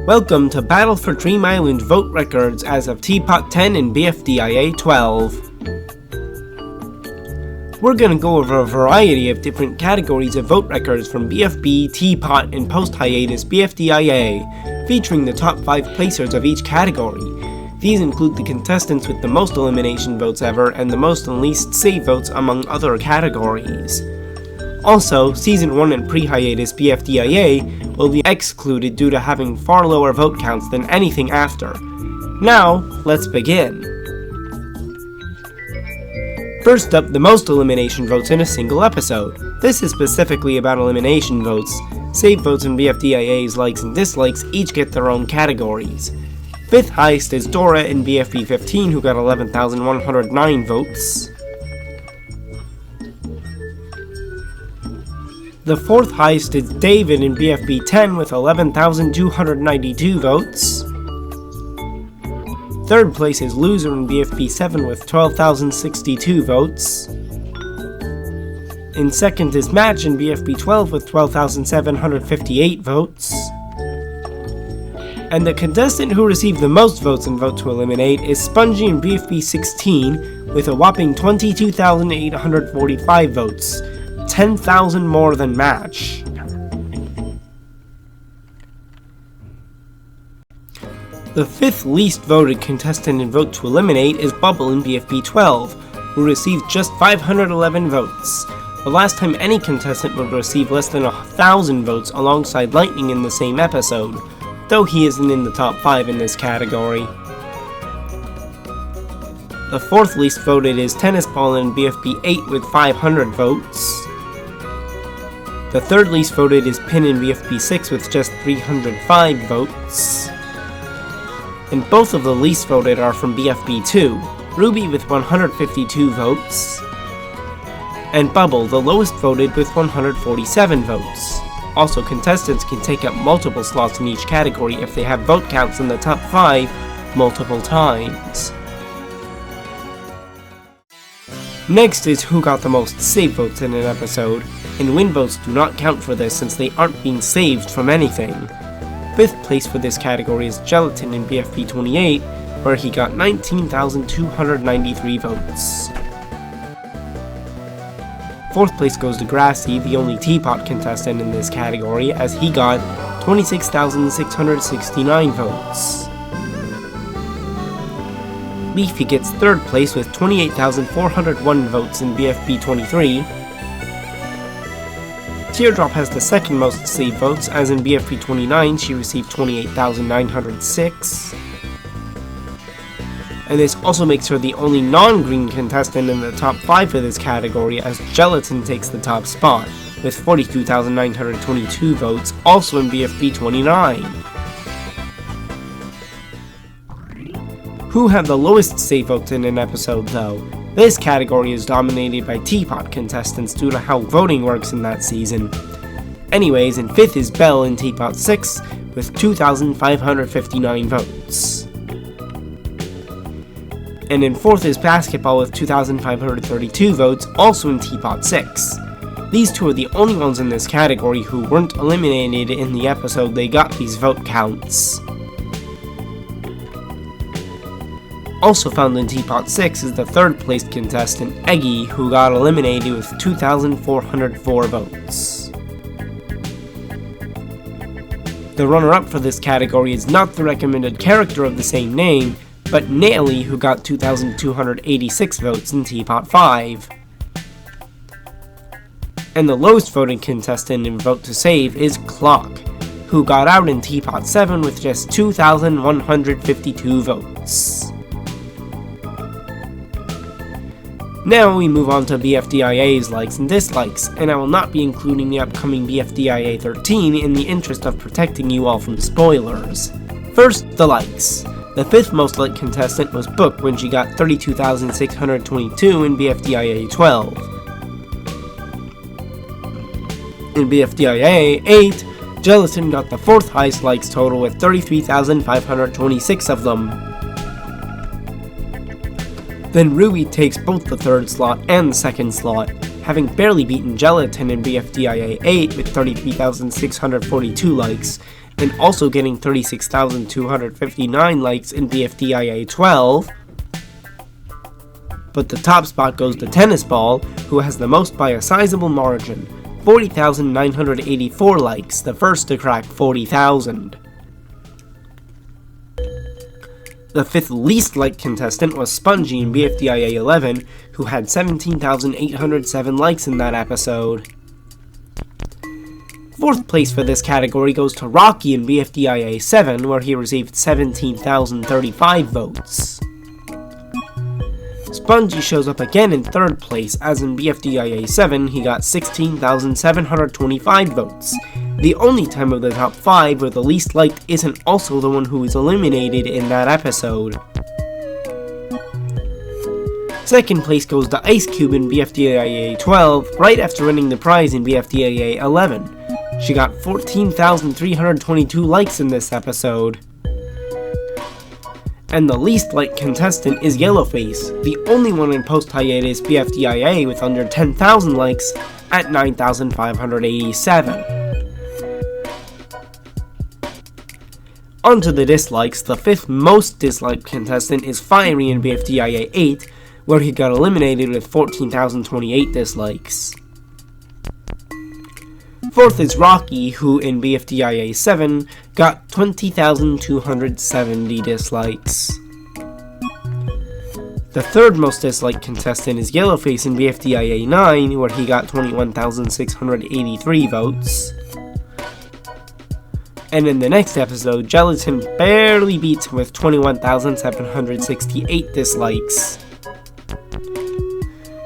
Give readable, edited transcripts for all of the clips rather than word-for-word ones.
Welcome to Battle for Dream Island vote records as of TPOT 10 and BFDIA 12. We're going to go over a variety of different categories of vote records from BFB, TPOT, and post-hiatus BFDIA, featuring the top 5 placers of each category. These include the contestants with the most elimination votes ever and the most and least save votes among other categories. Also, Season 1 and pre-hiatus BFDIA will be excluded due to having far lower vote counts than anything after. Now, let's begin. First up, the most elimination votes in a single episode. This is specifically about elimination votes. Save votes and BFDIA's likes and dislikes each get their own categories. 5th highest is Dora in BFB 15, who got 11,109 votes. The 4th highest is David in BFB 10 with 11,292 votes. 3rd place is Loser in BFB 7 with 12,062 votes. In 2nd is Match in BFB 12 with 12,758 votes. And the contestant who received the most votes in Vote to Eliminate is Spongy in BFB 16 with a whopping 22,845 votes, 10,000 more than Match. The 5th least voted contestant in Vote to Eliminate is Bubble in BFB 12, who received just 511 votes. The last time any contestant would receive less than 1,000 votes alongside Lightning in the same episode, though he isn't in the top 5 in this category. The 4th least voted is Tennis Ball in BFB 8 with 500 votes. The 3rd least voted is Pin in BFB 6 with just 305 votes. And both of the least voted are from BFB 2, Ruby with 152 votes, and Bubble, the lowest voted, with 147 votes. Also, contestants can take up multiple slots in each category if they have vote counts in the top 5 multiple times. Next is who got the most save votes in an episode, and win votes do not count for this since they aren't being saved from anything. 5th place for this category is Gelatin in BFB 28, where he got 19,293 votes. 4th place goes to Grassy, the only TPOT contestant in this category, as he got 26,669 votes. Leafy gets 3rd place with 28,401 votes in BFB 23. Teardrop has the 2nd most save votes, as in BFB 29 she received 28,906. And this also makes her the only non-green contestant in the top 5 for this category, as Gelatin takes the top spot, with 42,922 votes, also in BFB 29. Who have the lowest save votes in an episode though? This category is dominated by TPOT contestants due to how voting works in that season. Anyways, in 5th is Belle in TPOT 6 with 2,559 votes. And in 4th is Basketball with 2,532 votes, also in TPOT 6. These two are the only ones in this category who weren't eliminated in the episode they got these vote counts. Also found in TPOT 6 is the 3rd placed contestant, Eggy, who got eliminated with 2,404 votes. The runner-up for this category is not the recommended character of the same name, but Naily, who got 2,286 votes in TPOT 5. And the lowest voted contestant in Vote to Save is Clock, who got out in TPOT 7 with just 2,152 votes. Now we move on to BFDIA's likes and dislikes, and I will not be including the upcoming BFDIA 13 in the interest of protecting you all from spoilers. First, the likes. The 5th most liked contestant was Book when she got 32,622 in BFDIA 12. In BFDIA 8, Gelatin got the 4th highest likes total with 33,526 of them. Then Ruby takes both the 3rd slot and the 2nd slot, having barely beaten Gelatin in BFDIA 8 with 33,642 likes, and also getting 36,259 likes in BFDIA 12. But the top spot goes to Tennis Ball, who has the most by a sizable margin, 40,984 likes, the first to crack 40,000. The fifth least liked contestant was Spongy in BFDIA 11, who had 17,807 likes in that episode. Fourth place for this category goes to Rocky in BFDIA 7, where he received 17,035 votes. Spongy shows up again in third place, as in BFDIA 7 he got 16,725 votes, the only time of the top 5 where the least liked isn't also the one who is eliminated in that episode. Second place goes to Ice Cube in BFDIA 12, right after winning the prize in BFDIA 11. She got 14,322 likes in this episode. And the least liked contestant is Yellowface, the only one in post-hiatus BFDIA with under 10,000 likes at 9,587. Onto the dislikes, the fifth most disliked contestant is Fiery in BFDIA 8, where he got eliminated with 14,028 dislikes. Fourth is Rocky, who in BFDIA 7 got 20,270 dislikes. The third most disliked contestant is Yellowface in BFDIA 9, where he got 21,683 votes. And in the next episode, Gelatin barely beats him with 21,768 dislikes.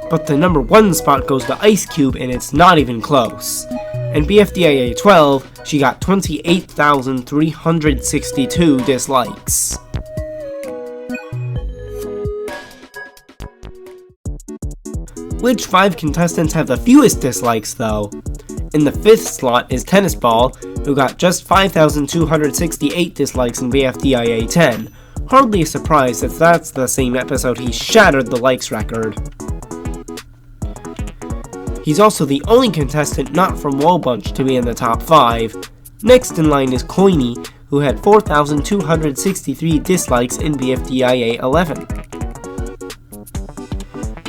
But the number 1 spot goes to Ice Cube, and it's not even close. In BFDIA 12, she got 28,362 dislikes. Which 5 contestants have the fewest dislikes though? In the 5th slot is Tennis Ball, who got just 5,268 dislikes in BFDIA 10. Hardly a surprise, as that's the same episode he shattered the likes record. He's also the only contestant not from Wobunch to be in the top 5. Next in line is Coiny, who had 4,263 dislikes in BFDIA 11.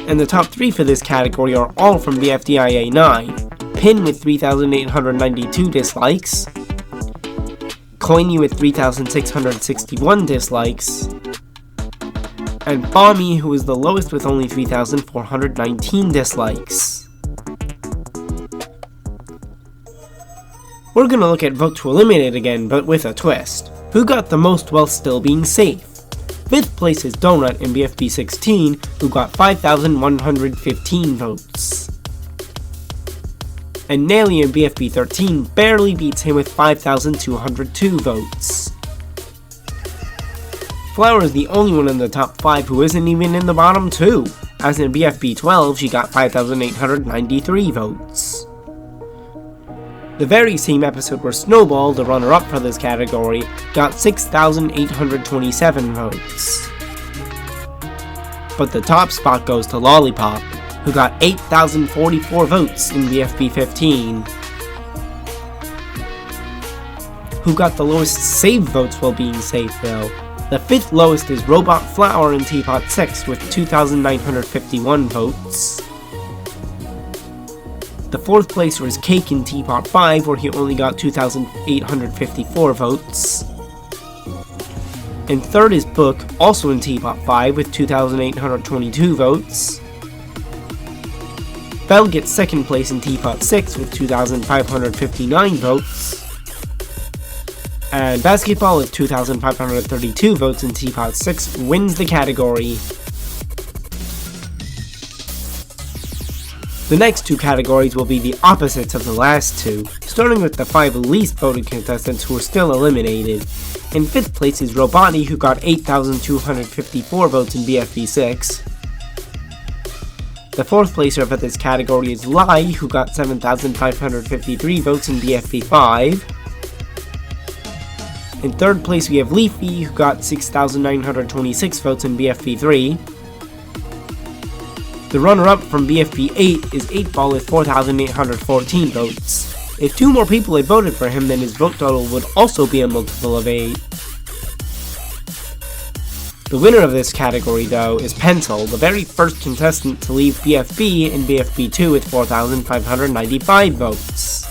And the top 3 for this category are all from BFDIA 9. Pin with 3,892 dislikes, Coiny with 3,661 dislikes, and Bommy, who is the lowest with only 3,419 dislikes. We're gonna look at Vote to Eliminate again, but with a twist. Who got the most while still being safe? 5th place is Donut in BFB 16, who got 5,115 votes. And Nelly in BFB 13 barely beats him with 5,202 votes. Flower is the only one in the top 5 who isn't even in the bottom 2, as in BFB 12 she got 5,893 votes. The very same episode where Snowball, the runner-up for this category, got 6,827 votes. But the top spot goes to Lollipop, who got 8,044 votes in BFB 15. Who got the lowest save votes while being safe though? The 5th lowest is Robot Flower in TPOT 6 with 2,951 votes. The 4th placer is Cake in TPOT 5, where he only got 2,854 votes. And 3rd is Book, also in TPOT 5, with 2,822 votes. Bell gets 2nd place in TPOT 6 with 2,559 votes. And Basketball with 2,532 votes in TPOT 6 wins the category. The next 2 categories will be the opposites of the last 2, starting with the 5 least voted contestants who are still eliminated. In 5th place is Robani, who got 8,254 votes in BFB 6. The 4th placer for this category is Lai, who got 7,553 votes in BFB 5. In 3rd place we have Leafy, who got 6,926 votes in BFB 3. The runner-up from BFP 8 is 8ball with 4,814 votes. If 2 more people had voted for him, then his vote total would also be a multiple of 8. The winner of this category, though, is Pencil, the very first contestant to leave BFB in BFB 2 with 4,595 votes.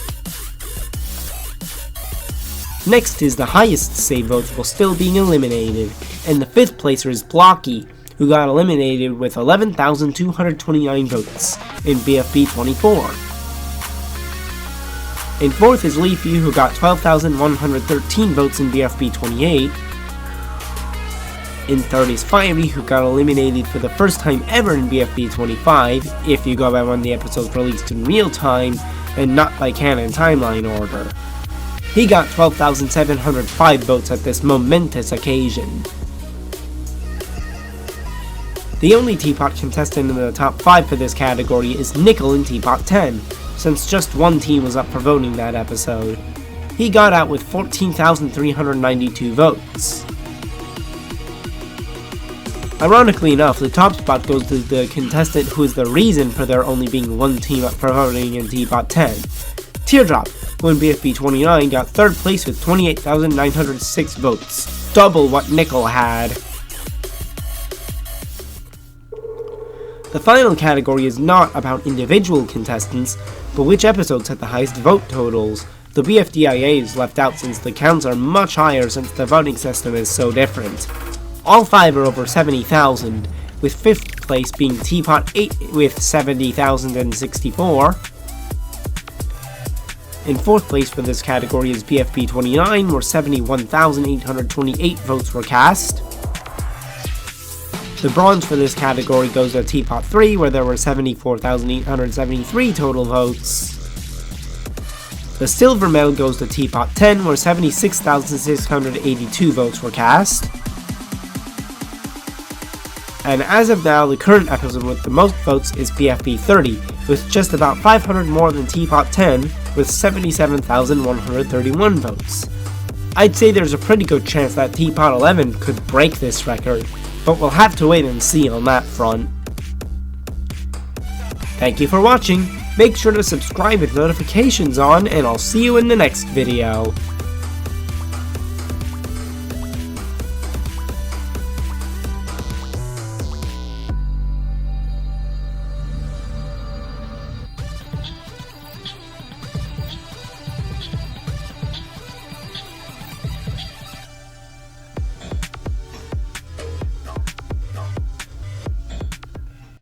Next is the highest save votes while still being eliminated, and the 5th placer is Blocky, who got eliminated with 11,229 votes in BFB 24. In 4th is Leafy, who got 12,113 votes in BFB 28. In 3rd is Fiery, who got eliminated for the first time ever in BFB 25, if you go by when the episode's released in real time, and not by canon timeline order. He got 12,705 votes at this momentous occasion. The only TPOT contestant in the top 5 for this category is Nickel in TPOT 10, since just one team was up for voting that episode. He got out with 14,392 votes. Ironically enough, the top spot goes to the contestant who is the reason for there only being one team up for voting in TPOT 10. Teardrop, who in BFB 29 got 3rd place with 28,906 votes, double what Nickel had. The final category is not about individual contestants, but which episodes had the highest vote totals. The BFDIA is left out since the counts are much higher since the voting system is so different. All 5 are over 70,000, with 5th place being TPOT 8 with 70,064. In 4th place for this category is BFB 29, where 71,828 votes were cast. The bronze for this category goes to TPOT 3, where there were 74,873 total votes. The silver medal goes to TPOT 10, where 76,682 votes were cast. And as of now, the current episode with the most votes is BFB 30, with just about 500 more than TPOT 10, with 77,131 votes. I'd say there's a pretty good chance that TPOT 11 could break this record, but we'll have to wait and see on that front. Thank you for watching, make sure to subscribe with notifications on, and I'll see you in the next video.